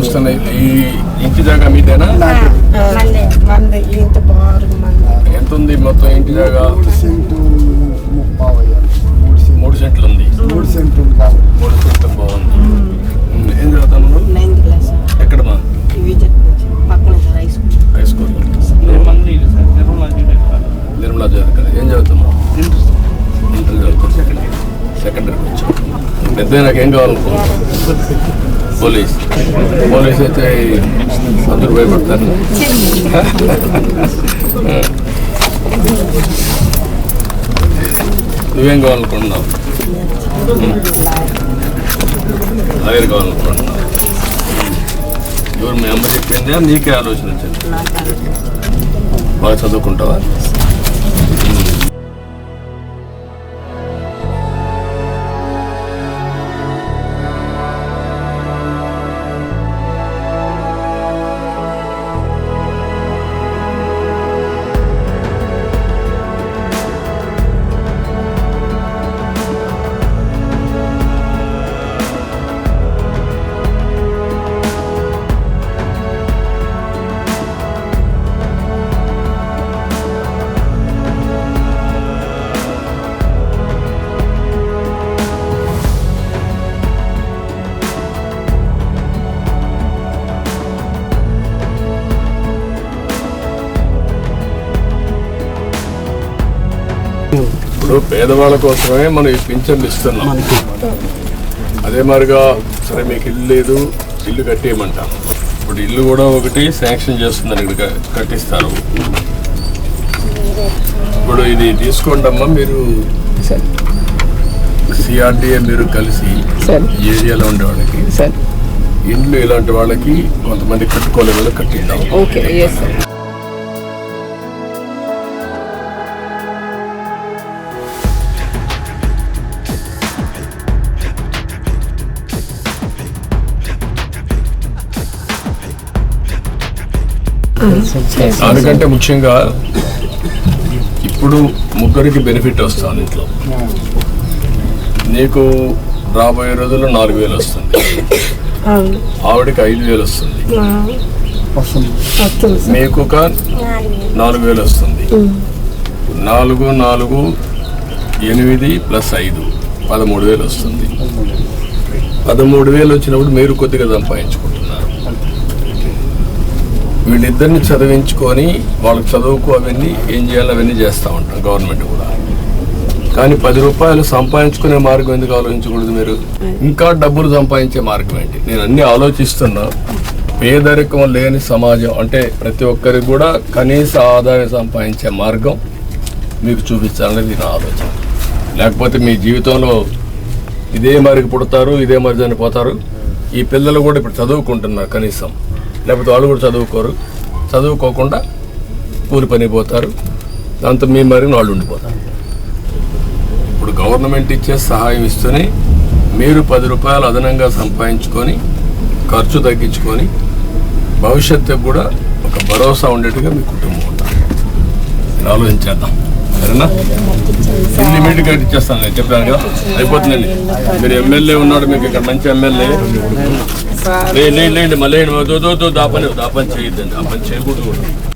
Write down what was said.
చూస్తున్నాయి. ఈ ఇంటి జాగా మీదేనా? ఎంత ఉంది మొత్తం ఇంటి జాగా? 3 సెంట్లు ఉంది. 3 సెంట్లు బాగుంది. ఏం చదువుతాను? ఎక్కడమ్మా? హై స్కూల్ నిర్మలా జరుగుతుంది. ఏం చదువుతున్నా? ఇంటర్ చదువుతాను. సెకండరీకి వచ్చాను. పెద్ద నాకేం కావాలనుకో? పోలీస్ అయితే అందరూ భయపడతారు. నువ్వేం కావాలనుకుంటున్నావు? లాయర్ కావాలనుకుంటున్నావు? ఎవరు మీ అమ్మ చెప్పిందా నీకే ఆలోచన వచ్చింది? బాగా చదువుకుంటావా? ఇప్పుడు పేదవాళ్ళ కోసమే మనం ఈ పింఛన్లు ఇస్తున్నాం. అదే మరిగా సరే మీకు ఇల్లు లేదు, ఇల్లు కట్టేయమంటాం. ఇప్పుడు ఇల్లు కూడా ఒకటి శాంక్షన్ చేస్తుందని ఇక్కడ కట్టిస్తారు. ఇప్పుడు ఇది తీసుకోండి అమ్మా. మీరు సిఆర్డిఏ మీరు కలిసి ఏరియాలో ఉండే వాళ్ళకి ఇండ్లు ఇలాంటి వాళ్ళకి కొంతమంది కట్టుకోలే వాళ్ళు కట్టిద్దాం. దానికంటే ముఖ్యంగా ఇప్పుడు ముగ్గురికి బెనిఫిట్ వస్తుంది ఇంట్లో. నీకు రాబోయే రోజుల్లో 4,000 వస్తుంది, ఆవిడకి 5,000 వస్తుంది, మీకు ఒక 4,000 వస్తుంది. 4, 4, 8 + 5 13,000 వస్తుంది. 13,000 వచ్చినప్పుడు మీరు కొద్దిగా సంపాదించుకుంటున్నారు. వీళ్ళిద్దరిని చదివించుకొని వాళ్ళకి చదువుకు అవన్నీ ఏం చేయాలో అవన్నీ చేస్తూ ఉంటాం గవర్నమెంట్ కూడా. కానీ 10 రూపాయలు సంపాదించుకునే మార్గం ఎందుకు ఆలోచించకూడదు? మీరు ఇంకా డబ్బులు సంపాదించే మార్గం ఏంటి? నేను అన్నీ ఆలోచిస్తున్నా. పేదరికం లేని సమాజం అంటే ప్రతి ఒక్కరికి కూడా కనీస ఆదాయం సంపాదించే మార్గం మీకు చూపించాలనేది నా ఆలోచన. లేకపోతే మీ జీవితంలో ఇదే మరికి పుడతారు, ఇదే మరి చనిపోతారు. ఈ పిల్లలు కూడా ఇప్పుడు చదువుకుంటున్నారు కనీసం, లేకపోతే వాళ్ళు కూడా చదువుకోరు. చదువుకోకుండా కూలి పని పోతారు. దాంతో మీ మరి వాళ్ళు ఉండిపోతారు. ఇప్పుడు గవర్నమెంట్ ఇచ్చే సహాయం ఇస్తూనే మీరు 10 రూపాయలు అదనంగా సంపాదించుకొని ఖర్చు తగ్గించుకొని భవిష్యత్తుకు కూడా ఒక భరోసా ఉండేట్టుగా మీ కుటుంబం ఉంటారు. ఆలోచించేద్దాం. సరేనా? ఇల్లు ఇమీడియట్గా ఇచ్చేస్తాను. నేను చెప్పాను కదా, అయిపోతుందండి. మీరు ఎమ్మెల్యే ఉన్నాడు, మీకు ఇక్కడ మంచి ఎమ్మెల్యే. లేండి మళ్ళీ దాపని చేయొద్దండి. ఆ పని చేయకూడదు కూడా.